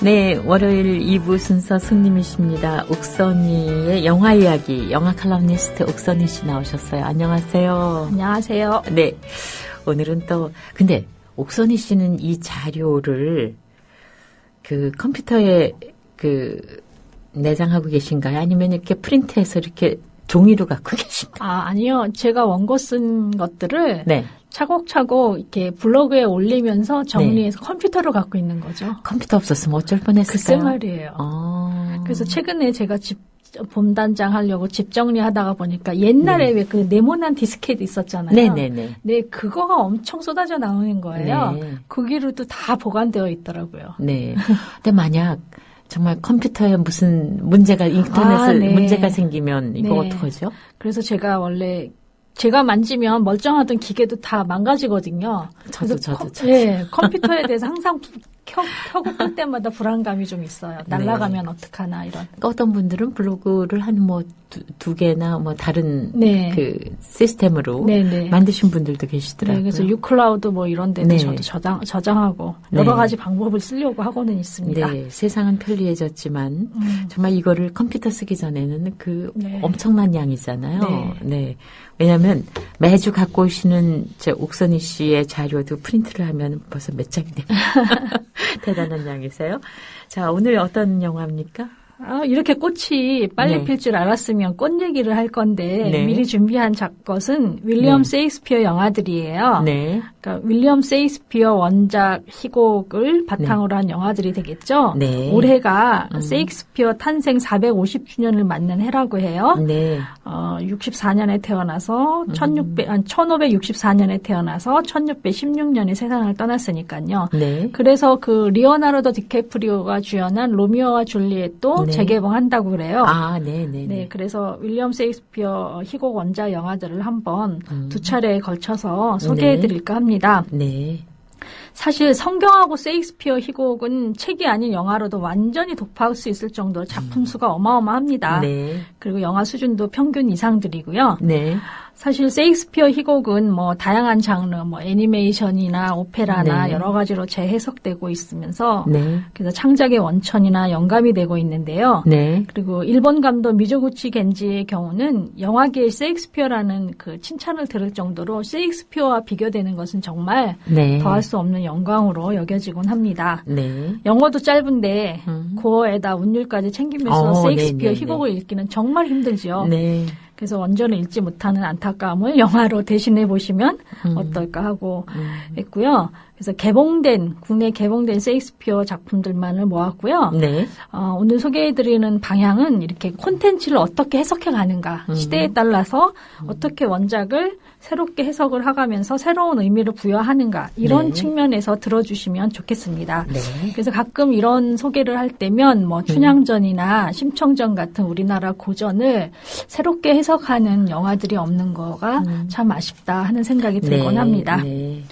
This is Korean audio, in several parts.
네, 월요일 2부 순서 손님이십니다. 옥선희의 영화 이야기, 영화 칼럼니스트 옥선희 씨 나오셨어요. 안녕하세요. 안녕하세요. 네, 오늘은 또 근데 옥선희 씨는 이 자료를 그 컴퓨터에 그 내장하고 계신가요? 아니면 이렇게 프린트해서 이렇게 종이로 갖고 계신가요? 아니요. 제가 원고 쓴 것들을 네. 차곡차곡 이렇게 블로그에 올리면서 정리해서 컴퓨터로 갖고 있는 거죠. 컴퓨터 없었으면 어쩔 뻔했을까요? 글쎄 말이에요. 그래서 최근에 제가 봄단장 하려고 집 정리하다가 보니까 옛날에 왜 그 네모난 디스켓 있었잖아요. 네네네. 네, 그거가 엄청 쏟아져 나오는 거예요. 네. 거기로도 다 보관되어 있더라고요. 네. 근데 만약 정말 컴퓨터에 무슨 문제가, 인터넷에 네. 문제가 생기면 이거 네. 어떡하죠? 그래서 제가 원래 제가 만지면 멀쩡하던 기계도 다 망가지거든요. 저도. 네, 컴퓨터에 대해서 항상 켜고 끌 때마다 불안감이 좀 있어요. 날아가면 어떡하나 이런. 어떤 분들은 블로그를 한 뭐 두 개나 뭐 다른 네. 그 시스템으로 네네. 만드신 분들도 계시더라고요. 네, 그래서 유클라우드 뭐 이런 데도 네. 저도 저장하고 여러 가지 방법을 쓰려고 하고는 있습니다. 네, 세상은 편리해졌지만 정말 이거를 컴퓨터 쓰기 전에는 그 네. 엄청난 양이잖아요. 네. 네. 왜냐하면 매주 갖고 오시는 제 옥선희 씨의 자료도 프린트를 하면 벌써 몇 장이 돼요. 대단한 양이세요. 자, 오늘 어떤 영화입니까? 이렇게 꽃이 빨리 네. 필 줄 알았으면 꽃 얘기를 할 건데 네. 미리 준비한 것은 윌리엄 네. 세익스피어 영화들이에요. 네. 그러니까 윌리엄 세익스피어 원작 희곡을 바탕으로 한 영화들이 되겠죠. 네. 올해가 세익스피어 탄생 450주년을 맞는 해라고 해요. 네. 64년에 태어나서 1564년에 태어나서 1616년에 세상을 떠났으니까요. 네. 그래서 그 리오나르도 디캐프리오가 주연한 로미오와 줄리엣도 네. 재개봉한다고 그래요. 네네네. 네, 그래서 윌리엄 세익스피어 희곡 원작 영화들을 한번 두 차례에 걸쳐서 소개해드릴까 합니다. 네. 사실 성경하고 세익스피어 희곡은 책이 아닌 영화로도 완전히 독파할 수 있을 정도로 작품 수가 어마어마합니다. 네. 그리고 영화 수준도 평균 이상들이고요. 네. 사실 세익스피어 희곡은 뭐 다양한 장르, 뭐 애니메이션이나 오페라나 네. 여러 가지로 재해석되고 있으면서 네. 그래서 창작의 원천이나 영감이 되고 있는데요. 네. 그리고 일본 감독 미조구치 겐지의 경우는 영화계의 세익스피어라는 그 칭찬을 들을 정도로 세익스피어와 비교되는 것은 정말 네. 더할 수 없는 영광으로 여겨지곤 합니다. 네. 영어도 짧은데 고어에다 운율까지 챙기면서 세익스피어 네네네. 희곡을 읽기는 정말 힘들죠. 네. 그래서 원전을 읽지 못하는 안타까움을 영화로 대신해 보시면 어떨까 하고 했고요. 그래서 국내 개봉된 세익스피어 작품들만을 모았고요. 네. 오늘 소개해드리는 방향은 이렇게 콘텐츠를 어떻게 해석해 가는가, 시대에 따라서 어떻게 원작을 새롭게 해석을 하가면서 새로운 의미를 부여하는가 이런 네. 측면에서 들어주시면 좋겠습니다. 네. 그래서 가끔 이런 소개를 할 때면 뭐 춘향전이나 심청전 같은 우리나라 고전을 새롭게 해석하는 영화들이 없는 거가 참 아쉽다 하는 생각이 들곤 합니다. 네.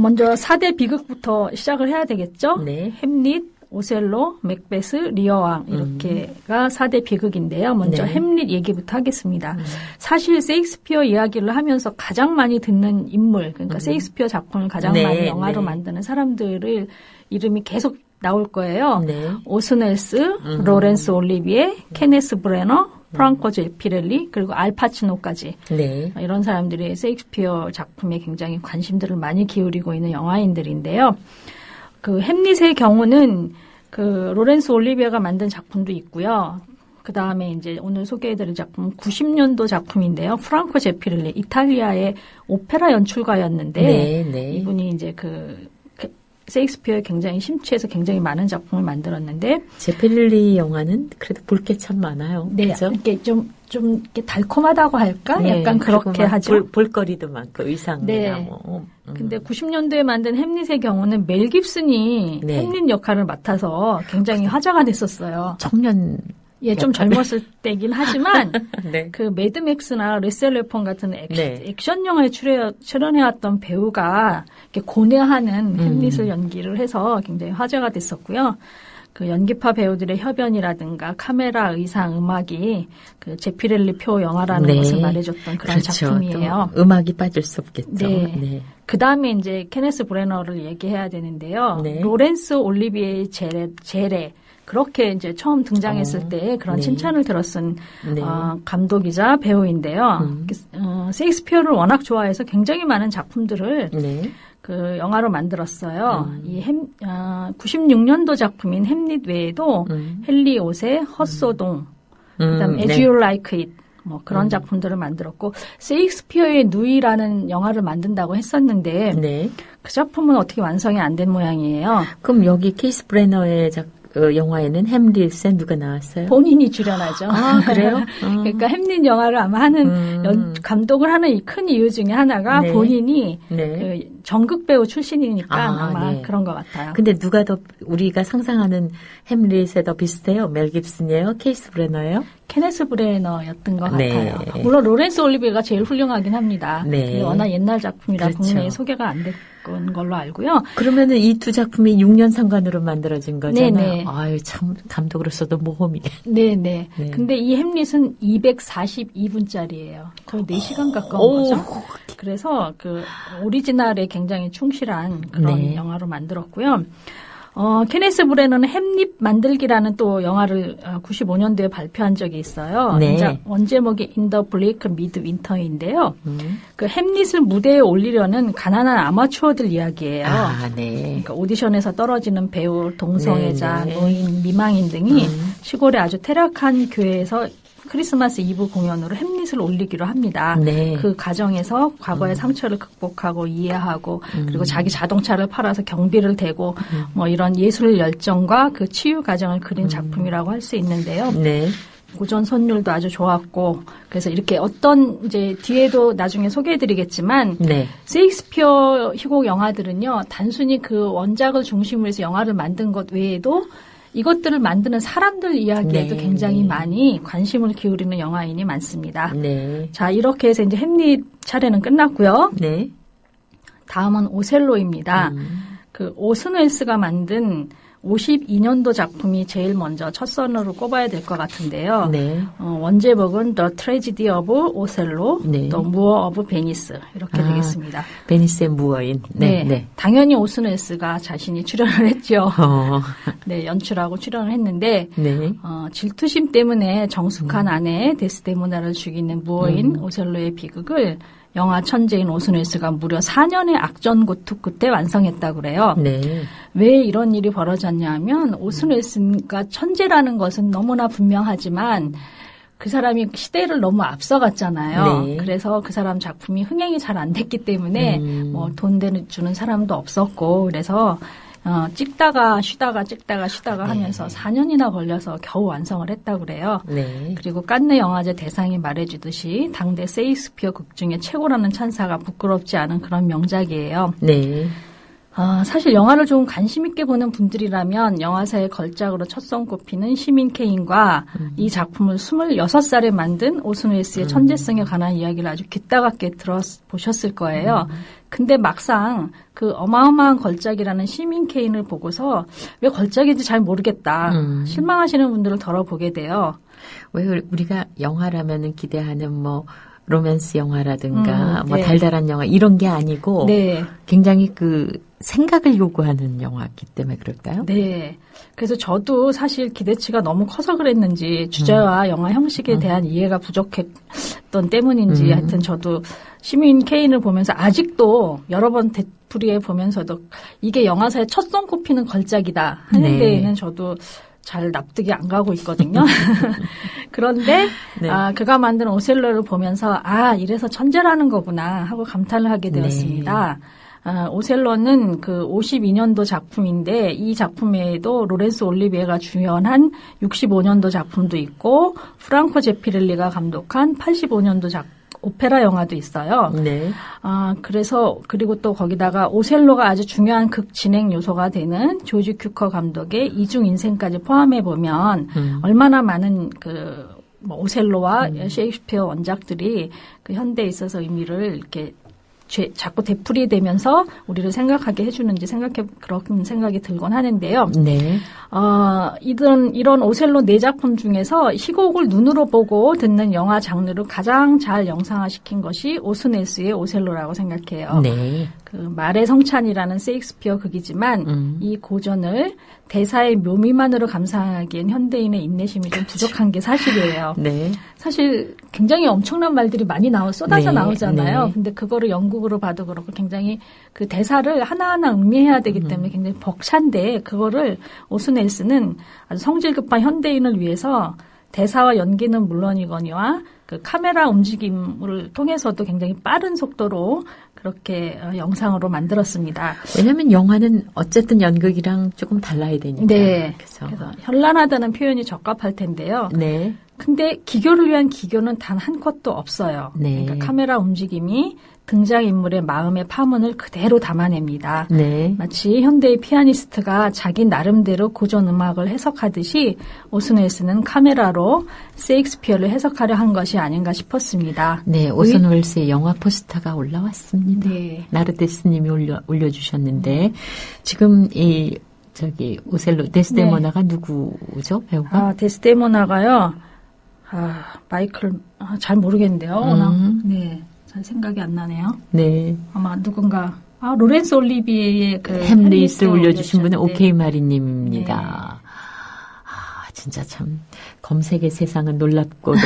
먼저 4대 비극부터 시작을 해야 되겠죠? 네. 햄릿, 오셀로, 맥베스, 리어왕 이렇게가 4대 비극인데요. 먼저 네. 햄릿 얘기부터 하겠습니다. 사실 세익스피어 이야기를 하면서 가장 많이 듣는 인물, 그러니까 세익스피어 작품을 가장 네, 많이 영화로 네. 만드는 사람들을 이름이 계속 나올 거예요. 네. 오스넬스, 로렌스 올리비에, 케네스 브레너, 프랑코 제피렐리, 그리고 알파치노까지 네. 이런 사람들이 세익스피어 작품에 굉장히 관심들을 많이 기울이고 있는 영화인들인데요. 그 햄릿의 경우는 그 로렌스 올리비에가 만든 작품도 있고요. 그 다음에 이제 오늘 소개해드릴 작품은 90년도 작품인데요. 프랑코 제피렐리, 이탈리아의 오페라 연출가였는데 네, 네. 이분이 이제 세익스피어에 굉장히 심취해서 굉장히 많은 작품을 만들었는데 제페릴리 영화는 그래도 볼 게 참 많아요. 네, 그죠? 이렇게 좀 이렇게 달콤하다고 할까? 네, 약간 그렇게 하죠. 볼거리도 많고 의상이나 네. 뭐. 근데 90년도에 만든 햄릿의 경우는 멜 깁슨이 네. 햄릿 역할을 맡아서 굉장히 화제가 됐었어요. 청년. 예, 좀 젊었을 때긴 하지만 네. 그 매드맥스나 레셀레폰 같은 네. 액션 영화에 출연해왔던 배우가 이렇게 고뇌하는 햄릿을 연기를 해서 굉장히 화제가 됐었고요. 그 연기파 배우들의 협연이라든가 카메라, 의상, 음악이 그 제피렐리 표 영화라는 네. 것을 말해줬던 그런 그렇죠. 작품이에요. 또 음악이 빠질 수 없겠죠. 네. 네. 그 다음에 이제 케네스 브레너를 얘기해야 되는데요. 네. 로렌스 올리비에의 제레. 그렇게 이제 처음 등장했을 때 그런 네. 칭찬을 들었은 네. 감독이자 배우인데요. 셰익스피어를 워낙 좋아해서 굉장히 많은 작품들을 네. 그 영화로 만들었어요. 96년도 작품인 햄릿 외에도 헨리 5세, 헛소동, 그다음에 As 네. You Like It 뭐 그런 작품들을 만들었고 셰익스피어의 누이라는 영화를 만든다고 했었는데 네. 그 작품은 어떻게 완성이 안 된 모양이에요. 그럼 여기 케이스 브레너의 영화에는 햄릿에 누가 나왔어요? 본인이 출연하죠. 아, 그래요? 그러니까 햄릿 영화를 아마 하는 감독을 하는 이 큰 이유 중에 하나가 네. 본인이 네. 그 전극 배우 출신이니까 아마 네. 그런 것 같아요. 근데 누가 더 우리가 상상하는 햄릿에 더 비슷해요? 멜 깁슨이에요? 케이스 브레너예요? 케네스 브레너였던 것 네. 같아요. 물론 로렌스 올리비에가 제일 훌륭하긴 합니다. 네. 워낙 옛날 작품이라 그렇죠. 국내에 소개가 안 됐던 걸로 알고요. 그러면은 이 두 작품이 6년 상관으로 만들어진 거잖아요. 네네. 아유, 참, 감독으로서도 모험이. 네네. 네. 근데 이 햄릿은 242분짜리예요. 거의 4시간 가까운 거죠. 그래서 그 오리지널에 굉장히 충실한 그런 네. 영화로 만들었고요. 케네스 브레너는 햄릿 만들기라는 또 영화를 95년도에 발표한 적이 있어요. 네. 이제 원제목이 In the Bleak Midwinter인데요. 그 햄릿을 무대에 올리려는 가난한 아마추어들 이야기예요. 아, 네. 그러니까 오디션에서 떨어지는 배우, 동성애자, 네, 네. 노인, 미망인 등이 시골의 아주 퇴락한 교회에서 크리스마스 이브 공연으로 햄릿을 올리기로 합니다. 네. 그 과정에서 과거의 상처를 극복하고 이해하고 그리고 자기 자동차를 팔아서 경비를 대고 뭐 이런 예술 열정과 그 치유 과정을 그린 작품이라고 할 수 있는데요. 네. 고전 선율도 아주 좋았고 그래서 이렇게 어떤 이제 뒤에도 나중에 소개해드리겠지만 네. 셰익스피어 희곡 영화들은요 단순히 그 원작을 중심으로 해서 영화를 만든 것 외에도 이것들을 만드는 사람들 이야기에도 네, 굉장히 네. 많이 관심을 기울이는 영화인이 많습니다. 네. 자 이렇게 해서 이제 햄릿 차례는 끝났고요. 네. 다음은 오셀로입니다. 그 오슨 웰스가 만든 52년도 작품이 제일 먼저 첫 선으로 꼽아야 될 것 같은데요. 네. 원제목은 The Tragedy of Othello, 네. 또 Moor of Venice 이렇게 되겠습니다. 베니스의 무어인. 네. 네. 당연히 오슨 웰스가 자신이 출연을 했죠. 어. 네, 연출하고 출연을 했는데 네. 질투심 때문에 정숙한 아내 데스데모나를 죽이는 무어인 오셀로의 비극을 영화 천재인 오슨 웰스가 무려 4년의 악전 고투 끝에 완성했다고 그래요. 네. 왜 이런 일이 벌어졌냐 하면 오슨 웰스가 천재라는 것은 너무나 분명하지만 그 사람이 시대를 너무 앞서갔잖아요. 네. 그래서 그 사람 작품이 흥행이 잘 안 됐기 때문에 뭐 돈 주는 사람도 없었고 그래서 찍다가 쉬다가 하면서 4년이나 걸려서 겨우 완성을 했다고 그래요. 네. 그리고 칸네 영화제 대상이 말해주듯이 당대 셰익스피어 극 중에 최고라는 찬사가 부끄럽지 않은 그런 명작이에요. 네. 사실 영화를 좀 관심 있게 보는 분들이라면 영화사의 걸작으로 첫 손꼽히는 시민 케인과 이 작품을 26살에 만든 오슨 웰스의 천재성에 관한 이야기를 아주 귓다갑게 들어보셨을 거예요. 근데 막상 그 어마어마한 걸작이라는 시민 케인을 보고서 왜 걸작인지 잘 모르겠다. 실망하시는 분들을 덜어보게 돼요. 왜 우리가 영화라면은 기대하는 뭐 로맨스 영화라든가 뭐 네. 달달한 영화 이런 게 아니고 네. 굉장히 그 생각을 요구하는 영화이기 때문에 그럴까요? 네. 그래서 저도 사실 기대치가 너무 커서 그랬는지 주제와 영화 형식에 대한 이해가 부족했던 때문인지 하여튼 저도 시민 케인을 보면서 아직도 여러 번 되풀이해 보면서도 이게 영화사의 첫 손꼽히는 걸작이다 하는 네. 데에는 저도 잘 납득이 안 가고 있거든요. 그런데 네. 그가 만든 오셀로를 보면서 이래서 천재라는 거구나 하고 감탄을 하게 되었습니다. 오셀로는 그 52년도 작품인데 이 작품에도 로렌스 올리비에가 주연한 65년도 작품도 있고 프랑코 제피렐리가 감독한 85년도 오페라 영화도 있어요. 네. 그래서 그리고 또 거기다가 오셀로가 아주 중요한 극 진행 요소가 되는 조지 큐커 감독의 이중 인생까지 포함해 보면 얼마나 많은 뭐 오셀로와 셰익스피어 원작들이 그 현대에 있어서 의미를 이렇게 자꾸 되풀이되면서 우리를 생각하게 해주는지 그런 생각이 들곤 하는데요. 네. 이런 오셀로 4작품 중에서 희곡을 눈으로 보고 듣는 영화 장르를 가장 잘 영상화시킨 것이 오슨 웰스의 오셀로라고 생각해요. 네. 그 말의 성찬이라는 세익스피어 극이지만 이 고전을 대사의 묘미만으로 감상하기엔 현대인의 인내심이 좀 부족한 게 사실이에요. 네. 사실 굉장히 엄청난 말들이 많이 쏟아져 네, 나오잖아요. 네. 근데 그거를 영국으로 봐도 그렇고 굉장히 그 대사를 하나하나 음미해야 되기 때문에 굉장히 벅찬데 그거를 오슨 웰스는 아주 성질 급한 현대인을 위해서 대사와 연기는 물론이거니와 그 카메라 움직임을 통해서도 굉장히 빠른 속도로 그렇게 영상으로 만들었습니다. 왜냐하면 영화는 어쨌든 연극이랑 조금 달라야 되니까. 네. 그래서 현란하다는 표현이 적합할 텐데요. 네. 근데 기교를 위한 기교는 단 한 컷도 없어요. 네. 그러니까 카메라 움직임이 등장인물의 마음의 파문을 그대로 담아냅니다. 네. 마치 현대의 피아니스트가 자기 나름대로 고전 음악을 해석하듯이 오슨 웰스는 카메라로 세익스피어를 해석하려 한 것이 아닌가 싶었습니다. 네, 오슨 웰스의 영화 포스터가 올라왔습니다. 네. 나르데스님이 올려주셨는데 지금 오셀로 데스데모나가 누구죠, 배우가? 데스데모나가요. 마이클 잘 모르겠는데요. 네, 잘 생각이 안 나네요. 네. 아마 누군가 로렌스 올리비에의 그 햄릿을 올려주신 분은 오케이 마리님입니다. 네. 진짜 참 검색의 세상은 놀랍고도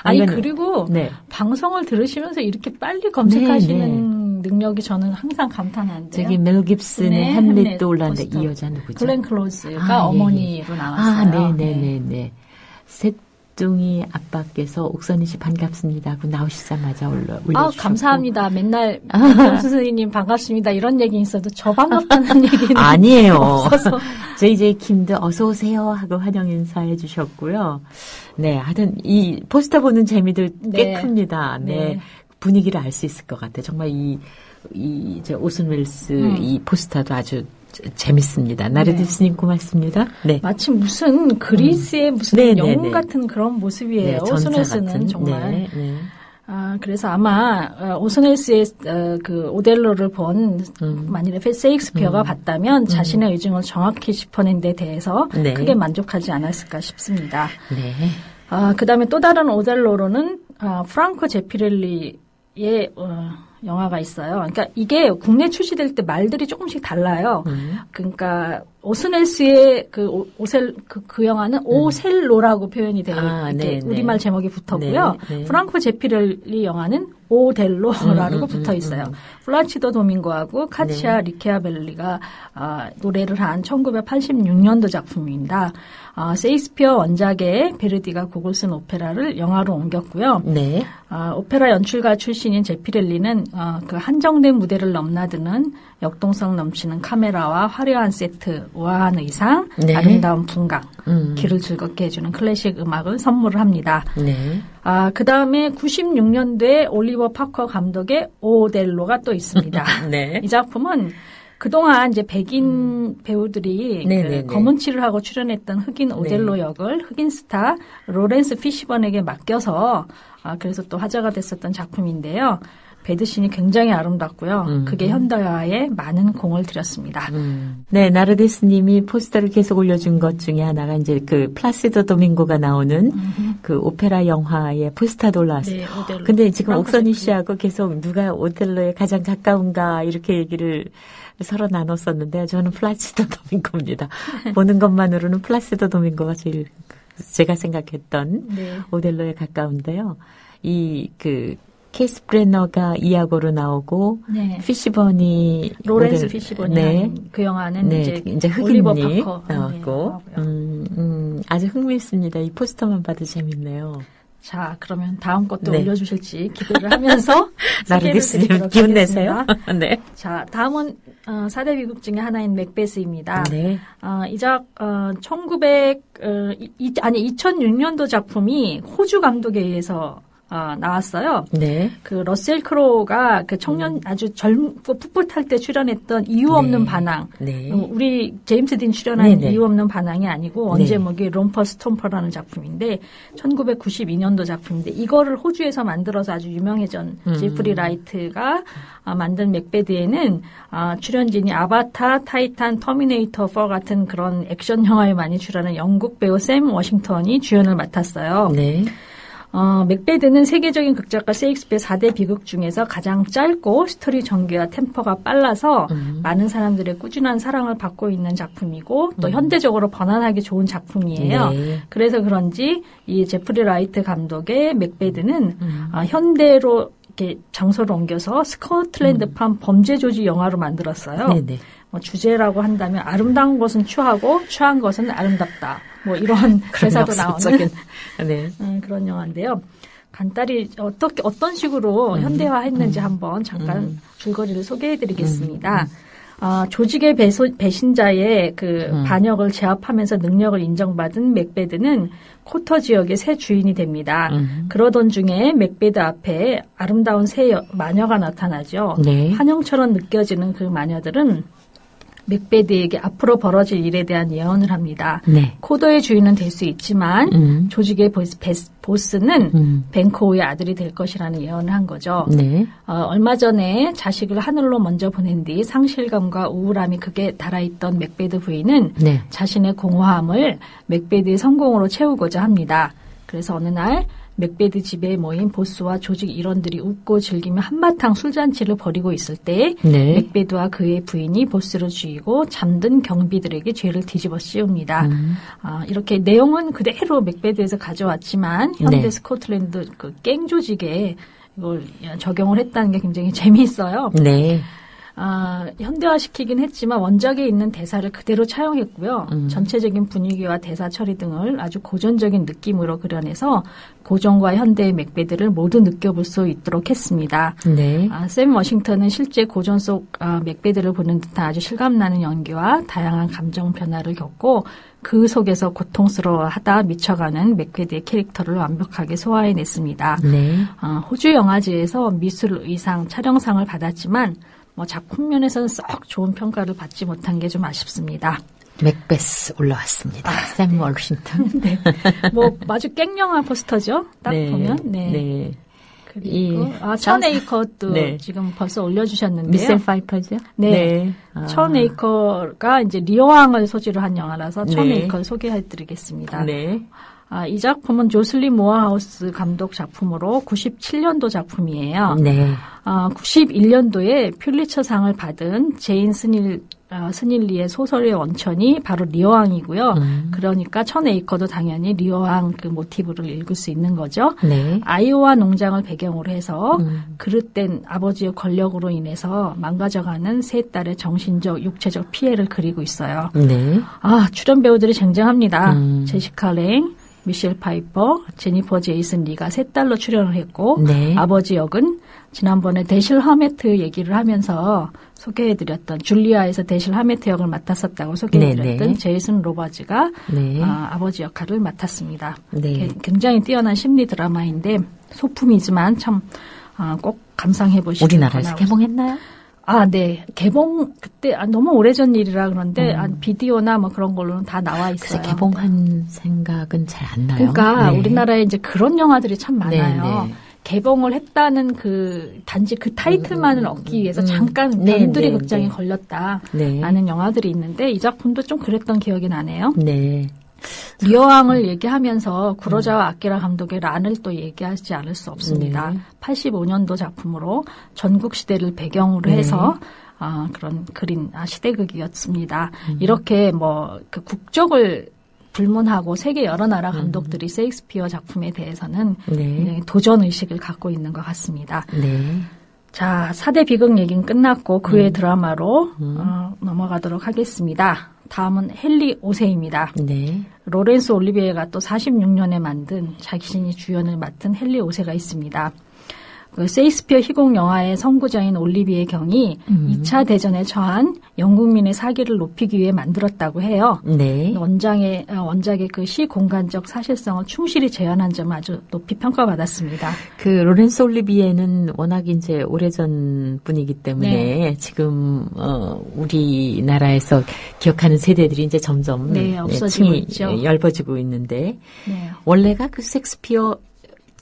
아니 그리고 네. 방송을 들으시면서 이렇게 빨리 검색하시는 능력이 저는 항상 감탄하는데요. 저기 멜 깁슨의 햄릿도 올랐는데 이 여자 누구죠? 글렌 클로즈가 어머니로 나왔어요. 네네네. 셋둥이 아빠께서 옥선희 씨 반갑습니다 하고 나오시자마자 올려주셨고. 감사합니다. 맨날 선생님 반갑습니다. 이런 얘기 있어도 저 반갑다는 얘기는 아니에요. 없어서. JJ 킴도 어서 오세요 하고 환영 인사해 주셨고요. 네, 하여튼 이 포스터 보는 재미도 꽤 큽니다. 네. 분위기를 알 수 있을 것 같아요. 정말 오슨 웰스 이 포스터도 아주 재밌습니다. 나르디스님 고맙습니다. 네. 마치 무슨 그리스의 무슨 영웅 같은 그런 모습이에요. 오슨 웰스는 정말. 네. 그래서 아마 오슨 웰스의 그 오델로를 본 만일에 세익스피어가 봤다면 자신의 의중을 정확히 짚어낸 데 대해서 크게 만족하지 않았을까 싶습니다. 네. 그다음에 또 다른 오델로로는 프랑코 제피렐리의 영화가 있어요. 그러니까 이게 국내 출시될 때 말들이 조금씩 달라요. 그러니까 오슨 웰스의 그 영화는 오셀로라고 표현이 돼요. 우리말 제목이 붙었고요. 프랑코 제피렐리 영화는 오델로라고 붙어 있어요. 플라치도 도밍고하고 카치아 리케아벨리가 노래를 한 1986년도 작품입니다. 세익스피어 원작의 베르디가 곡을 쓴 오페라를 영화로 옮겼고요. 네. 오페라 연출가 출신인 제피렐리는 그 한정된 무대를 넘나드는 역동성 넘치는 카메라와 화려한 세트, 우아한 의상, 아름다운 풍광, 귀를 즐겁게 해주는 클래식 음악을 선물을 합니다. 네. 그 다음에 96년도에 올리버 파커 감독의 오델로가 또 있습니다. 네. 이 작품은 그동안 이제 백인 배우들이 그 검은 칠을 하고 출연했던 흑인 오델로 역을 흑인 스타 로렌스 피시번에게 맡겨서 그래서 또 화제가 됐었던 작품인데요. 배드신이 굉장히 아름답고요. 그게 현대화에 많은 공을 들였습니다. 네, 나르데스님이 포스터를 계속 올려준 것 중에 하나가 이제 그 플라시도 도밍고가 나오는 그 오페라 영화의 포스터도 올라왔어요. 네, 오델로. 근데 지금 옥선희 씨하고 계속 누가 오델로에 가장 가까운가 이렇게 얘기를 서로 나눴었는데 저는 플라시도 도밍고입니다. 보는 것만으로는 플라시도 도밍고가 제일 제가 생각했던 오델로에 가까운데요. 케이스 브레너가 이야고로 나오고 로렌스 피시번이 그 영화는 이제 흑인이 나왔고 아주 흥미있습니다. 이 포스터만 봐도 재밌네요. 자, 그러면 다음 것도 올려주실지 기대를 하면서 나르디스님 기운 내세요. 네. 자, 다음은 4대 비극 중에 하나인 맥베스입니다. 네. 2006년도 작품이 호주 감독에 의해서 나왔어요. 네. 그 러셀 크로우가 그 청년 아주 젊고 풋풋할 때 출연했던 이유 없는 반항. 네. 우리 제임스 딘 출연한 네네. 이유 없는 반항이 아니고 언제 네. 먹이 롬퍼 스톰퍼라는 작품인데 1992년도 작품인데 이거를 호주에서 만들어서 아주 유명해진 제프리 라이트가 만든 맥베드에는 출연진이 아바타, 타이탄, 터미네이터 4 같은 그런 액션 영화에 많이 출연하는 영국 배우 샘 워싱턴이 주연을 맡았어요. 네. 맥베드는 세계적인 극작가 세익스피어 4대 비극 중에서 가장 짧고 스토리 전개와 템포가 빨라서 많은 사람들의 꾸준한 사랑을 받고 있는 작품이고 또 현대적으로 번안하기 좋은 작품이에요. 네. 그래서 그런지 이 제프리 라이트 감독의 맥베드는 현대로 이렇게 장소를 옮겨서 스코틀랜드판 범죄 조직 영화로 만들었어요. 네네. 주제라고 한다면 아름다운 것은 추하고 추한 것은 아름답다. 뭐 이런 대사도 나오는 네. 그런 영화인데요. 간단히 어떤 식으로 현대화했는지 한번 잠깐 줄거리를 소개해드리겠습니다. 조직의 배신자의 그 반역을 제압하면서 능력을 인정받은 맥베드는 코터 지역의 새 주인이 됩니다. 그러던 중에 맥베드 앞에 아름다운 새 마녀가 나타나죠. 네. 환영처럼 느껴지는 그 마녀들은 맥베드에게 앞으로 벌어질 일에 대한 예언을 합니다. 네. 코더의 주인은 될 수 있지만 조직의 보스는 벤코우의 아들이 될 것이라는 예언을 한 거죠. 네. 얼마 전에 자식을 하늘로 먼저 보낸 뒤 상실감과 우울함이 극에 달아있던 맥베드 부인은 네. 자신의 공허함을 맥베드의 성공으로 채우고자 합니다. 그래서 어느 날 맥베드 집에 모인 보스와 조직 일원들이 웃고 즐기며 한바탕 술잔치를 벌이고 있을 때 네. 맥베드와 그의 부인이 보스를 죽이고 잠든 경비들에게 죄를 뒤집어 씌웁니다. 이렇게 내용은 그대로 맥베드에서 가져왔지만 현대 네. 스코틀랜드 그 갱 조직에 이걸 적용을 했다는 게 굉장히 재미있어요. 네. 현대화시키긴 했지만 원작에 있는 대사를 그대로 차용했고요. 전체적인 분위기와 대사 처리 등을 아주 고전적인 느낌으로 그려내서 고전과 현대의 맥베드를 모두 느껴볼 수 있도록 했습니다. 네. 샘 워싱턴은 실제 고전 속 맥베드를 보는 듯한 아주 실감나는 연기와 다양한 감정 변화를 겪고 그 속에서 고통스러워하다 미쳐가는 맥베드의 캐릭터를 완벽하게 소화해냈습니다. 네. 호주 영화제에서 미술, 의상, 촬영상을 받았지만 작품 면에서는 썩 좋은 평가를 받지 못한 게 좀 아쉽습니다. 맥베스 올라왔습니다. 샘 워싱턴. 네. 아주 깽영화 포스터죠. 딱 네. 보면. 네. 네. 그리고 천 에이커도 네. 지금 벌써 올려주셨는데요. 미셀 파이퍼죠? 네. 천 에이커가 이제 리어왕을 소재로 한 영화라서 천 네. 에이커를 소개해드리겠습니다. 네. 이 작품은 조슬린 모어하우스 감독 작품으로 97년도 작품이에요. 네. 91년도에 퓰리처상을 받은 제인 스닐리의 소설의 원천이 바로 리어왕이고요. 그러니까 천 에이커도 당연히 리어왕 그 모티브를 읽을 수 있는 거죠. 네. 아이오와 농장을 배경으로 해서 그릇된 아버지의 권력으로 인해서 망가져가는 세 딸의 정신적, 육체적 피해를 그리고 있어요. 네. 출연 배우들이 쟁쟁합니다. 제시카 랭, 미셸 파이퍼, 제니퍼 제이슨 리가 세 딸로 출연을 했고 네. 아버지 역은 지난번에 대실 하메트 얘기를 하면서 소개해드렸던 줄리아에서 대실 하메트 역을 맡았었다고 소개해드렸던 네네. 제이슨 로버즈가 네. 아버지 역할을 맡았습니다. 네. 굉장히 뛰어난 심리 드라마인데 소품이지만 참 꼭 감상해보시길 우리나라에서 권하고 개봉했나요? 네. 개봉 그때 너무 오래전 일이라 그런데 비디오나 그런 걸로는 다 나와 있어요. 글쎄, 개봉한 생각은 잘 안 나요. 그러니까 네. 우리나라에 이제 그런 영화들이 참 많아요. 네. 개봉을 했다는 단지 그 타이틀만을 얻기 위해서 잠깐 변두리 극장에 걸렸다라는 네. 영화들이 있는데 이 작품도 좀 그랬던 기억이 나네요. 네. 리어왕을 얘기하면서 구로자와 아키라 감독의 란을 또 얘기하지 않을 수 없습니다. 네. 85년도 작품으로 전국 시대를 배경으로 해서 그런 그린 시대극이었습니다. 이렇게 그 국적을 불문하고 세계 여러 나라 감독들이 세익스피어 작품에 대해서는 네. 도전 의식을 갖고 있는 것 같습니다. 네. 자, 4대 비극 얘기는 끝났고 그 외 드라마로 넘어가도록 하겠습니다. 다음은 헨리 5세입니다. 네. 로렌스 올리비에가 또 46년에 만든 자신이 주연을 맡은 헨리 5세가 있습니다. 그 셰익스피어 희곡 영화의 선구자인 올리비에 경이 2차 대전에 처한 영국민의 사기를 높이기 위해 만들었다고 해요. 네. 원작의 그 시공간적 사실성을 충실히 재현한 점은 아주 높이 평가받았습니다. 그 로렌스 올리비에는 워낙 이제 오래전 분이기 때문에 네. 지금 우리나라에서 기억하는 세대들이 이제 점점 네, 없어지고 층이 있죠. 얇아지고 있는데 네. 원래가 그 셰익스피어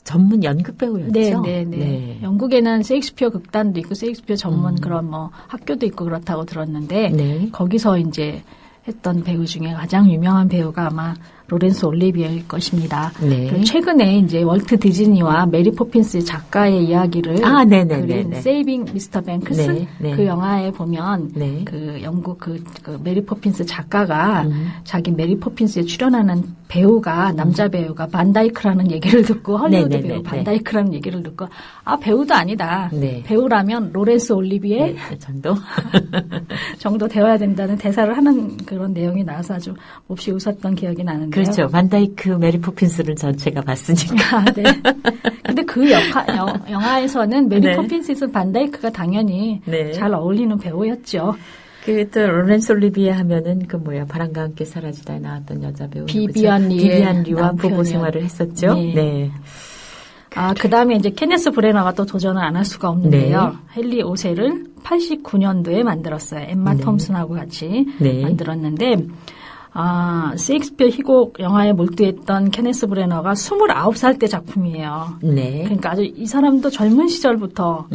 전문 연극 배우였죠. 네. 영국에는 셰익스피어 극단도 있고 셰익스피어 전문 그런 뭐 학교도 있고 그렇다고 들었는데 네. 거기서 이제 했던 배우 중에 가장 유명한 배우가 아마 로렌스 올리비에일 것입니다. 네. 그리고 최근에 이제 월트 디즈니와 메리 포핀스 작가의 이야기를 그린 세이빙 미스터 뱅크스 그 영화에 보면 그 영국 그 메리 포핀스 작가가 자기 메리 포핀스에 출연하는 배우가 남자 배우가 반다이크라는 얘기를 듣고 헐리우드 배우 반다이크라는 얘기를 듣고 아 배우도 아니다. 배우라면 로렌스 올리비에 정도 되어야 된다는 대사를 하는 그런 내용이 나와서 아주 몹시 웃었던 기억이 나는데요. 그렇죠. 반다이크 메리 포핀스를 전체가 봤으니까. 네. 근데 그 영화에서는 메리 포핀스에서 반다이크가 당연히 잘 어울리는 배우였죠. 또 로렌스 올리비에 하면은 바람과 함께 사라지다에 나왔던 여자 배우 비비안 리와 부부 생활을 했었죠. 네. 그 다음에 이제 케네스 브레너가 또 도전을 안 할 수가 없는데요. 헨리 5세를 89년도에 만들었어요. 엠마 톰슨하고 같이 만들었는데, 셰익스피어 희곡 영화에 몰두했던 케네스 브레너가 29살 때 작품이에요. 그러니까 아주 이 사람도 젊은 시절부터,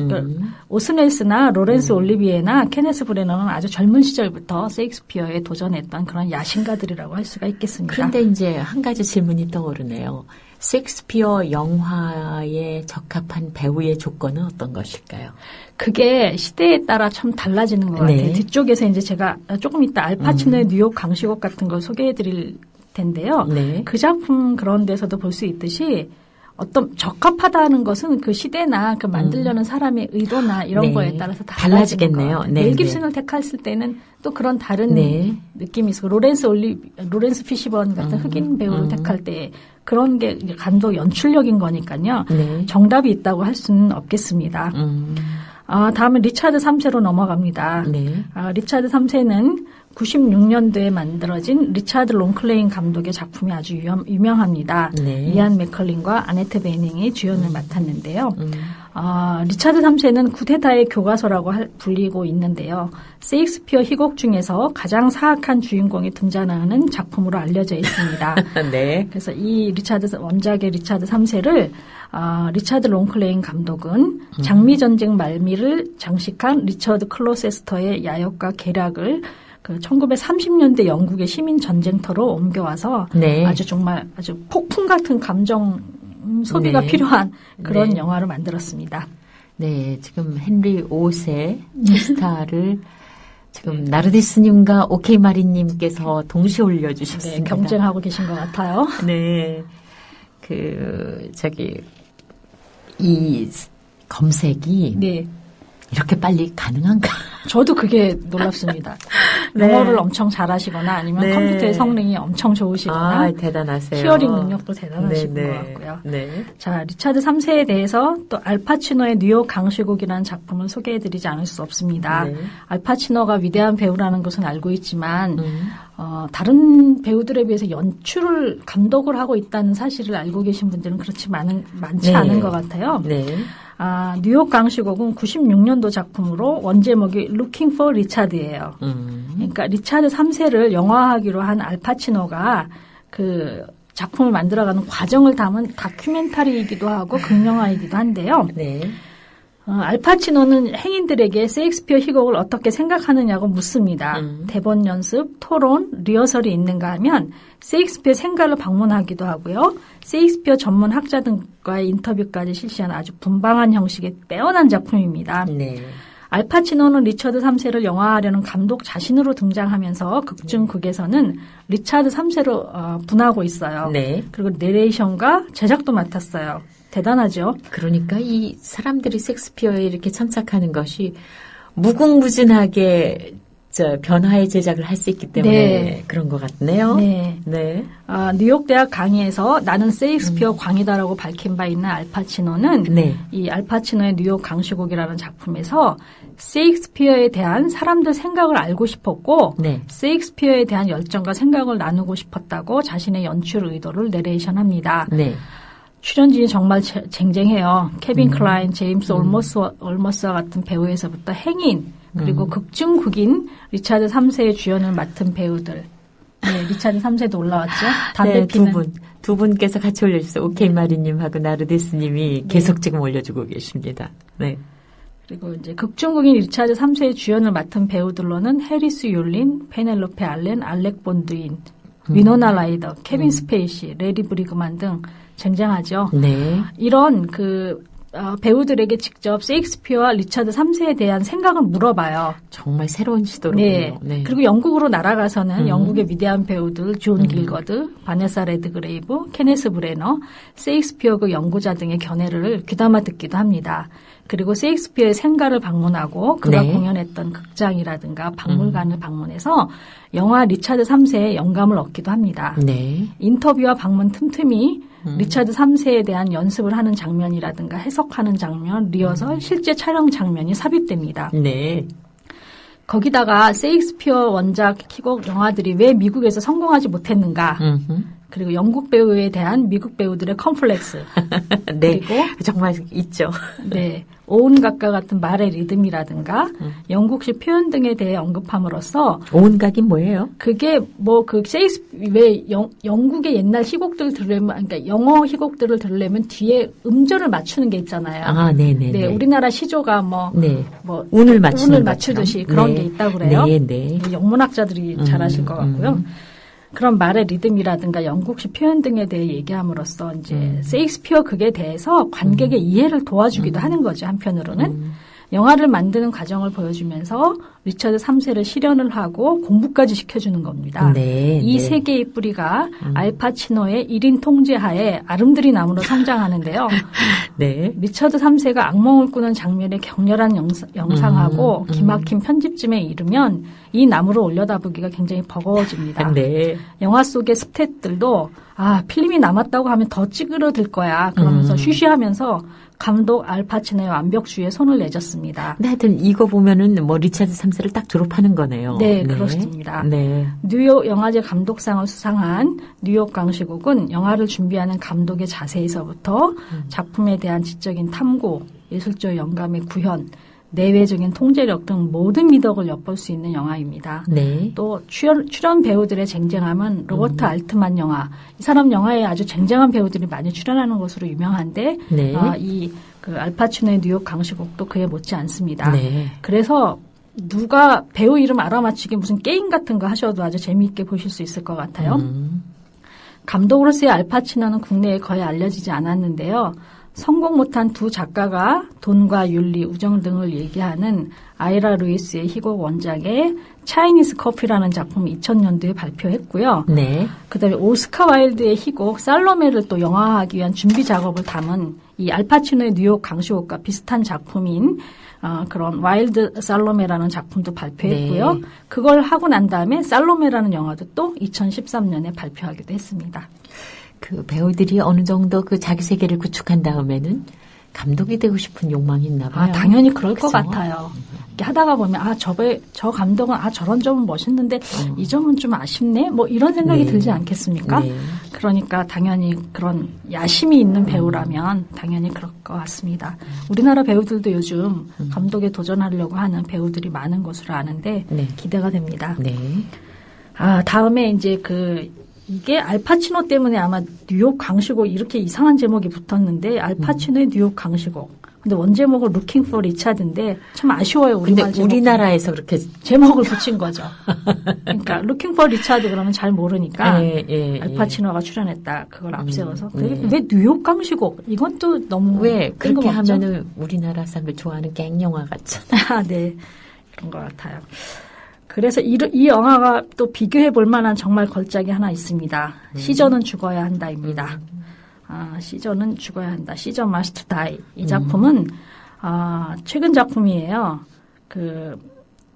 오슨 웰스나 로렌스 올리비에나 케네스 브레너는 아주 젊은 시절부터 셰익스피어에 도전했던 그런 야심가들이라고 할 수가 있겠습니다. 그런데 이제 한 가지 질문이 떠오르네요. 셰익스피어 영화에 적합한 배우의 조건은 어떤 것일까요? 그게 시대에 따라 참 달라지는 것 같아요. 뒤쪽에서 이제 제가 조금 이따 알파치노의 뉴욕 강시곡 같은 걸 소개해 드릴 텐데요. 그 작품 그런 데서도 볼 수 있듯이 어떤 적합하다는 것은 그 시대나 그 만들려는 사람의 의도나 이런 거에 따라서 달라지겠네요. 멜 깁슨을 택했을 때는 또 그런 다른 느낌이 있고 로렌스 피시번 같은 흑인 배우를 택할 때 그런 게 감독 연출력인 거니까요. 정답이 있다고 할 수는 없겠습니다. 다음은 리차드 3세로 넘어갑니다. 리차드 3세는 96년도에 만들어진 리차드 롱클레인 감독의 작품이 아주 유명합니다. 이안 맥컬린과 아네트 베닝이 주연을 맡았는데요. 리차드 3세는 쿠데타의 교과서라고 불리고 있는데요. 셰익스피어 희곡 중에서 가장 사악한 주인공이 등장하는 작품으로 알려져 있습니다. 그래서 이 원작의 리차드 3세를 리차드 롱클레인 감독은 장미전쟁 말미를 장식한 리처드 클로세스터의 야욕과 계략을 그 1930년대 영국의 시민 전쟁터로 옮겨와서 아주 폭풍 같은 감정 소비가 필요한 그런 영화를 만들었습니다. 지금 헨리 5세 스타를 지금 나르디스님과 오케이 마리님께서 동시에 올려주셨습니다. 경쟁하고 계신 것 같아요. 이 검색이 이렇게 빨리 가능한가? 저도 그게 놀랍습니다. 영어를 엄청 잘하시거나 아니면 컴퓨터의 성능이 엄청 좋으시거나 대단하세요. 히어링 능력도 대단하신 것 같고요. 자, 리차드 3세에 대해서 또 알파치노의 뉴욕 강시곡이라는 작품을 소개해드리지 않을 수 없습니다. 알파치노가 위대한 배우라는 것은 알고 있지만 다른 배우들에 비해서 감독을 하고 있다는 사실을 알고 계신 분들은 그렇지 많지 않은 것 같아요. 뉴욕 강시곡은 96년도 작품으로 원제목이 Looking for Richard예요. 그러니까 리차드 3세를 영화화하기로 한 알파치노가 그 작품을 만들어가는 과정을 담은 다큐멘터리이기도 하고 극영화이기도 한데요. 알파치노는 행인들에게 셰익스피어 희곡을 어떻게 생각하느냐고 묻습니다. 대본 연습, 토론, 리허설이 있는가 하면 셰익스피어 생가를 방문하기도 하고요. 셰익스피어 전문 학자 등과의 인터뷰까지 실시한 아주 분방한 형식의 빼어난 작품입니다. 알파치노는 리처드 3세를 영화화하려는 감독 자신으로 등장하면서 극중극에서는 리차드 3세로 분하고 있어요. 그리고 내레이션과 제작도 맡았어요. 대단하죠. 그러니까 이 사람들이 셰익스피어에 이렇게 참작하는 것이 무궁무진하게 변화의 제작을 할 수 있기 때문에 네. 그런 것 같네요. 네. 네. 뉴욕 대학 강의에서 나는 세익스피어 광이다라고 밝힌 바 있는 알파치노는 네. 이 알파치노의 뉴욕 강시곡이라는 작품에서 세익스피어에 대한 사람들 생각을 알고 싶었고 네. 세익스피어에 대한 열정과 생각을 나누고 싶었다고 자신의 연출 의도를 내레이션합니다. 네. 출연진이 정말 쟁쟁해요. 케빈 클라인, 제임스 올머스와 같은 배우에서부터 행인, 그리고 극중극인 리차드 3세의 주연을 맡은 배우들. 네, 리차드 3세도 올라왔죠. 담배 네, 피는. 두 분께서 같이 올려주세요. 오케이 마리님하고 나르데스님이 계속 지금 올려주고 계십니다. 네. 그리고 이제 극중극인 리차드 3세의 주연을 맡은 배우들로는 해리스 율린, 페넬로페 알렌, 알렉 본드인, 위노나 라이더, 케빈 스페이시, 레리 브리그만 등 쟁쟁하죠. 네. 이런 배우들에게 직접 세익스피어와 리차드 3세에 대한 생각을 물어봐요. 정말 새로운 시도로군요. 네. 네. 그리고 영국으로 날아가서는 영국의 위대한 배우들 존 길거드, 바네사 레드그레이브, 케네스 브레너, 세익스피어 그 연구자 등의 견해를 귀담아 듣기도 합니다. 그리고 세익스피어의 생가를 방문하고 그가 네. 공연했던 극장이라든가 박물관을 방문해서 영화 리차드 3세의 영감을 얻기도 합니다. 네. 인터뷰와 방문 틈틈이 리차드 3세에 대한 연습을 하는 장면이라든가 해석하는 장면, 리허설, 실제 촬영 장면이 삽입됩니다. 네. 거기다가 세익스피어 원작 희곡 영화들이 왜 미국에서 성공하지 못했는가, 그리고 영국 배우에 대한 미국 배우들의 컴플렉스, 네. 그리고 정말 있죠. 네, 오은각과 같은 말의 리듬이라든가 영국식 표현 등에 대해 언급함으로써 오은각이 뭐예요? 그게 왜 영국의 옛날 희곡들 들으려면, 그러니까 영어 희곡들을 들으려면 뒤에 음절을 맞추는 게 있잖아요. 아, 네네. 네, 우리나라 시조가 운을 맞추는 맞추듯이 그런 게 있다고 그래요. 네, 네. 영문학자들이 잘 아실 것 같고요. 그런 말의 리듬이라든가 영국식 표현 등에 대해 얘기함으로써 이제 세익스피어 극에 대해서 관객의 이해를 도와주기도 하는 거죠. 한편으로는. 영화를 만드는 과정을 보여주면서 리차드 3세를 실현을 하고 공부까지 시켜주는 겁니다. 네, 이 네. 세 개의 뿌리가 알파치노의 1인 통제하에 아름드리 나무로 성장하는데요. 네. 리차드 3세가 악몽을 꾸는 장면의 격렬한 영상하고 기막힌 편집쯤에 이르면 이 나무를 올려다보기가 굉장히 버거워집니다. 네. 영화 속의 스태프들도 필름이 남았다고 하면 더 찌그러들 거야. 그러면서 쉬쉬하면서 감독 알파치노의 완벽주의에 손을 내줬습니다. 근데 하여튼 이거 보면은 리차드 3세를 딱 졸업하는 거네요. 네, 그렇습니다. 네. 뉴욕 영화제 감독상을 수상한 뉴욕 강시곡은 영화를 준비하는 감독의 자세에서부터 작품에 대한 지적인 탐구, 예술적 영감의 구현, 내외적인 통제력 등 모든 미덕을 엿볼 수 있는 영화입니다. 네. 또 출연 배우들의 쟁쟁함은 로버트 알트만 영화, 이 사람 영화에 아주 쟁쟁한 배우들이 많이 출연하는 것으로 유명한데 네. 그 알파치노의 뉴욕 강시곡도 그에 못지 않습니다. 네. 그래서 누가 배우 이름 알아맞히기 무슨 게임 같은 거 하셔도 아주 재미있게 보실 수 있을 것 같아요. 감독으로서의 알파치노는 국내에 거의 알려지지 않았는데요. 성공 못한 두 작가가 돈과 윤리, 우정 등을 얘기하는 아이라 루이스의 희곡 원작의 차이니스 커피라는 작품을 2000년도에 발표했고요. 네. 그다음에 오스카 와일드의 희곡 살로메를 또 영화화하기 위한 준비 작업을 담은 이 알파치노의 뉴욕 강시곡과 비슷한 작품인 그런 와일드 살로메라는 작품도 발표했고요. 네. 그걸 하고 난 다음에 살로메라는 영화도 또 2013년에 발표하기도 했습니다. 그 배우들이 어느 정도 그 자기 세계를 구축한 다음에는 감독이 되고 싶은 욕망이 있나 봐요. 당연히 그럴 그쵸? 것 같아요. 이렇게 하다가 보면 저 감독은 저런 점은 멋있는데 이 점은 좀 아쉽네. 이런 생각이 네. 들지 않겠습니까? 네. 그러니까 당연히 그런 야심이 있는 배우라면 당연히 그럴 것 같습니다. 우리나라 배우들도 요즘 감독에 도전하려고 하는 배우들이 많은 것으로 아는데 네. 기대가 됩니다. 네. 다음에 이제 이게 알파치노 때문에 아마 뉴욕 강시곡 이렇게 이상한 제목이 붙었는데 알파치노의 뉴욕 강시곡. 근데 원제목은 Looking for Richard인데 참 아쉬워요. 근데 우리나라에서 그렇게 제목을 붙인 거죠. 그러니까 Looking for Richard 그러면 잘 모르니까 알파치노가 출연했다. 그걸 앞세워서. 왜 뉴욕 강시곡? 이건 또 너무 왜 그렇게 뜬금없죠? 하면은 우리나라 사람들 좋아하는 갱 영화 같잖아. 네. 그런 것 같아요. 그래서 이 영화가 또 비교해 볼 만한 정말 걸작이 하나 있습니다. 시저는 죽어야 한다입니다. 시저는 죽어야 한다. 시저 must die. 이 작품은 최근 작품이에요.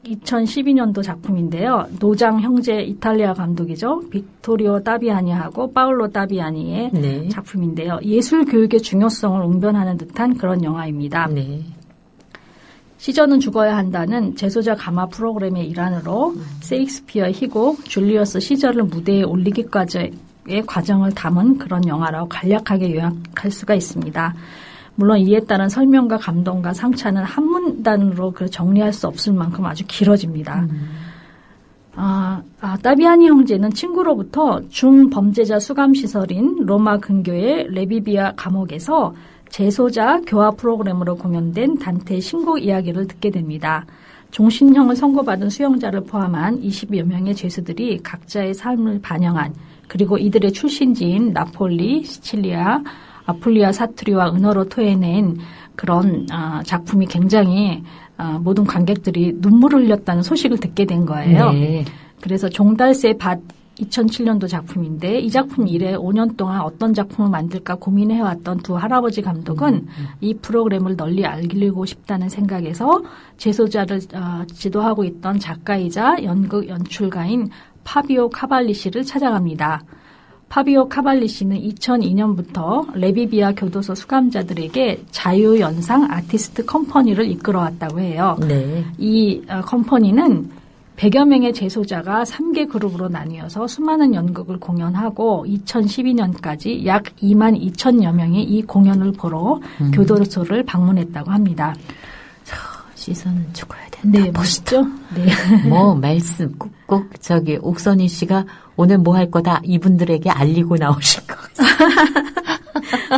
2012년도 작품인데요. 노장 형제 이탈리아 감독이죠. 빅토리오 따비아니하고 파울로 따비아니의 네. 작품인데요. 예술 교육의 중요성을 웅변하는 듯한 그런 영화입니다. 네. 시저는 죽어야 한다는 재소자 가마 프로그램의 일환으로 세익스피어의 희곡 줄리어스 시저를 무대에 올리기까지의 과정을 담은 그런 영화라고 간략하게 요약할 수가 있습니다. 물론 이에 따른 설명과 감동과 상찬은 한 문단으로 정리할 수 없을 만큼 아주 길어집니다. 따비아니 형제는 친구로부터 중범죄자 수감시설인 로마 근교의 레비비아 감옥에서 재소자 교화 프로그램으로 공연된 단테의 신곡 이야기를 듣게 됩니다. 종신형을 선고받은 수용자를 포함한 20여 명의 죄수들이 각자의 삶을 반영한 그리고 이들의 출신지인 나폴리, 시칠리아, 아플리아 사투리와 은어로 토해낸 그런 작품이 굉장히 모든 관객들이 눈물을 흘렸다는 소식을 듣게 된 거예요. 네. 그래서 종달새 밭 2007년도 작품인데 이 작품 이래 5년 동안 어떤 작품을 만들까 고민해왔던 두 할아버지 감독은 이 프로그램을 널리 알리고 싶다는 생각에서 재소자를 지도하고 있던 작가이자 연극 연출가인 파비오 카발리시를 찾아갑니다. 파비오 카발리시는 2002년부터 레비비아 교도소 수감자들에게 자유연상 아티스트 컴퍼니를 이끌어왔다고 해요. 네. 이 컴퍼니는 100여 명의 재소자가 3개 그룹으로 나뉘어서 수많은 연극을 공연하고 2012년까지 약 2만 2천여 명이 이 공연을 보러 교도소를 방문했다고 합니다. 시선은 죽어야 된다. 네, 멋있죠? 네. 말씀 꼭 저기 옥선희 씨가 오늘 뭐 할 거다 이분들에게 알리고 나오실 것 같습니다.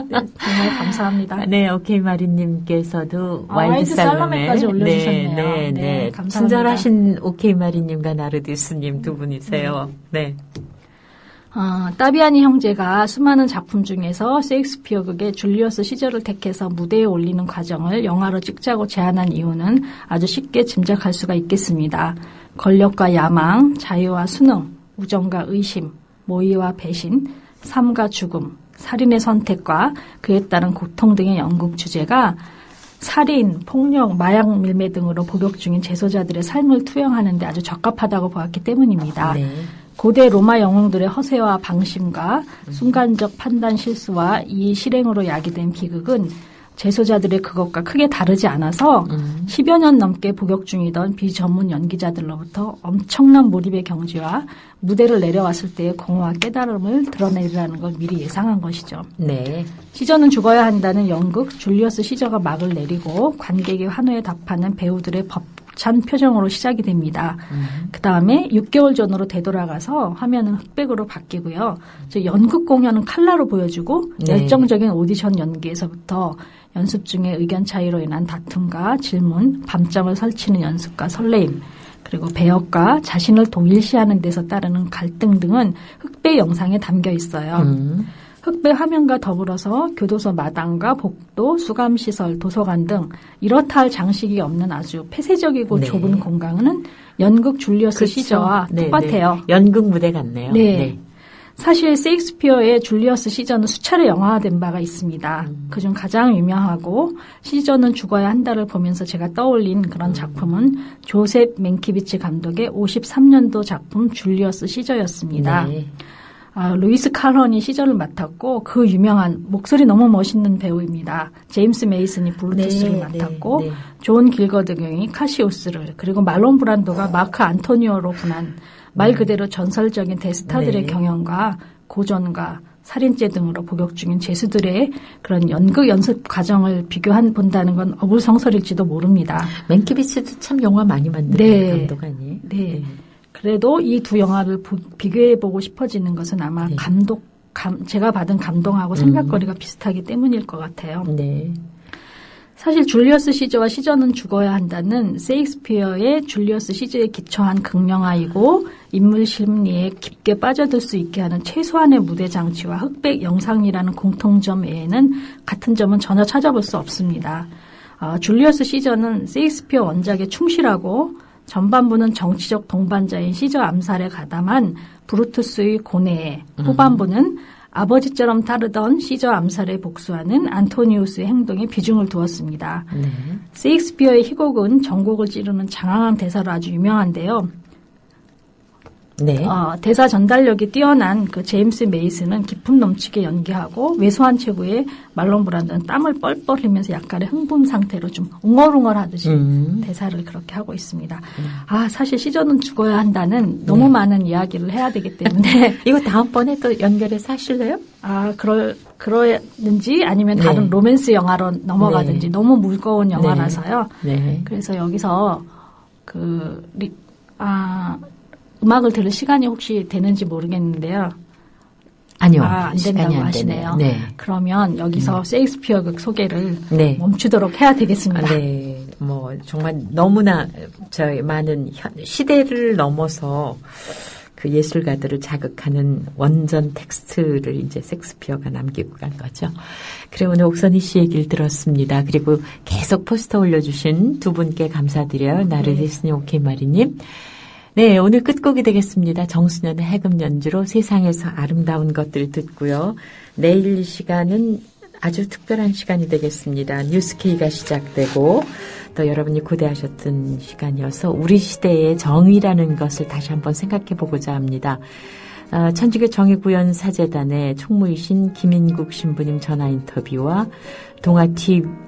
네, 정말 감사합니다. 네, 오케이 마리님께서도 와일드 살로메까지 올려주셨네요. 네, 감사합니다. 친절하신 오케이 마리님과 나르디스님 두 분이세요. 네. 따비아니 형제가 수많은 작품 중에서 셰익스피어 극의 줄리어스 시저를 택해서 무대에 올리는 과정을 영화로 찍자고 제안한 이유는 아주 쉽게 짐작할 수가 있겠습니다. 권력과 야망, 자유와 순응, 우정과 의심, 모의와 배신, 삶과 죽음, 살인의 선택과 그에 따른 고통 등의 연극 주제가 살인, 폭력, 마약 밀매 등으로 복역 중인 재소자들의 삶을 투영하는 데 아주 적합하다고 보았기 때문입니다. 네. 고대 로마 영웅들의 허세와 방심과 순간적 판단 실수와 이 실행으로 야기된 비극은 재소자들의 그것과 크게 다르지 않아서 10여 년 넘게 복역 중이던 비전문 연기자들로부터 엄청난 몰입의 경지와 무대를 내려왔을 때의 공허와 깨달음을 드러내리라는 걸 미리 예상한 것이죠. 네. 시저는 죽어야 한다는 연극 줄리어스 시저가 막을 내리고 관객의 환호에 답하는 배우들의 벅찬 표정으로 시작이 됩니다. 그 다음에 6개월 전으로 되돌아가서 화면은 흑백으로 바뀌고요. 연극 공연은 칼라로 보여주고 네. 열정적인 오디션 연기에서부터 연습 중에 의견 차이로 인한 다툼과 질문, 밤잠을 설치는 연습과 설레임, 그리고 배역과 자신을 동일시하는 데서 따르는 갈등 등은 흑백 영상에 담겨 있어요. 흑백 화면과 더불어서 교도소 마당과 복도, 수감시설, 도서관 등 이렇다 할 장식이 없는 아주 폐쇄적이고 네. 좁은 공간은 연극 줄리어스 그렇죠. 시저와 네, 똑같아요. 네. 연극 무대 같네요. 네. 사실 셰익스피어의 줄리어스 시저는 수차례 영화화된 바가 있습니다. 그중 가장 유명하고 시저는 죽어야 한다를 보면서 제가 떠올린 그런 작품은 조셉 맨키비치 감독의 53년도 작품 줄리어스 시저였습니다. 네. 루이스 칼런이 시저를 맡았고 그 유명한 목소리 너무 멋있는 배우입니다. 제임스 메이슨이 블루투스를 맡았고 네. 존 길거드경이 카시오스를 그리고 말론 브란도가 마크 안토니오로 분한 말 그대로 전설적인 대스타들의 네. 경연과 고전과 살인죄 등으로 복역 중인 죄수들의 그런 연극 연습 과정을 본다는 건 어불성설일지도 모릅니다. 맨키비치도 참 영화 많이 만드는 네. 감독 아니에요? 네. 그래도 이 두 영화를 비교해보고 싶어지는 것은 아마 네. 제가 받은 감동하고 생각거리가 비슷하기 때문일 것 같아요. 네. 사실 줄리어스 시저와 시저는 죽어야 한다는 셰익스피어의 줄리어스 시저에 기초한 극명화이고 인물 심리에 깊게 빠져들 수 있게 하는 최소한의 무대 장치와 흑백 영상이라는 공통점 외에는 같은 점은 전혀 찾아볼 수 없습니다. 줄리어스 시저는 셰익스피어 원작에 충실하고 전반부는 정치적 동반자인 시저 암살에 가담한 브루투스의 고뇌에 후반부는 아버지처럼 따르던 시저 암살에 복수하는 안토니우스의 행동에 비중을 두었습니다. 네. 셰익스피어의 희곡은 전곡을 찌르는 장황한 대사로 아주 유명한데요. 네. 대사 전달력이 뛰어난 그 제임스 메이슨은 기품 넘치게 연기하고 왜소한 체구의 말론 브란드는 땀을 뻘뻘 흘리면서 약간의 흥분 상태로 좀 웅얼웅얼하듯이 대사를 그렇게 하고 있습니다. 사실 시저는 죽어야 한다는 너무 많은 이야기를 해야 되기 때문에 이거 다음번에 또 연결해서 하실래요? 그러든지 아니면 다른 로맨스 영화로 넘어가든지 너무 무거운 영화라서요. 네. 그래서 여기서 음악을 들을 시간이 혹시 되는지 모르겠는데요. 아니요. 안 된다고 하시네요. 네. 그러면 여기서 셰익스피어 극 소개를 멈추도록 해야 되겠습니다. 네. 정말 너무나 많은 시대를 넘어서 그 예술가들을 자극하는 원전 텍스트를 이제 셰익스피어가 남기고 간 거죠. 그래 오늘 옥선희 씨 얘기를 들었습니다. 그리고 계속 포스터 올려주신 두 분께 감사드려요. 나르디스니 오케이마리님. 네, 오늘 끝곡이 되겠습니다. 정수년의 해금 연주로 세상에서 아름다운 것들 듣고요. 내일 이 시간은 아주 특별한 시간이 되겠습니다. 뉴스케이가 시작되고 또 여러분이 고대하셨던 시간이어서 우리 시대의 정의라는 것을 다시 한번 생각해 보고자 합니다. 천주교 정의구현사재단의 총무이신 김인국 신부님 전화 인터뷰와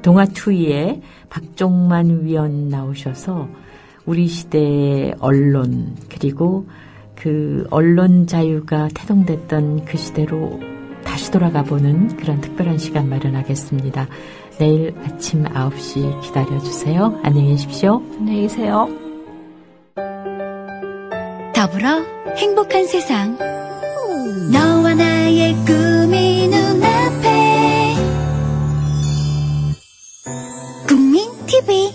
동아투이의 박종만 위원 나오셔서 우리 시대의 언론 그리고 그 언론 자유가 태동됐던 그 시대로 다시 돌아가 보는 그런 특별한 시간 마련하겠습니다. 내일 아침 9시 기다려주세요. 안녕히 계십시오. 안녕히 계세요. 더불어 행복한 세상 너와 나의 꿈이 눈앞에 국민 TV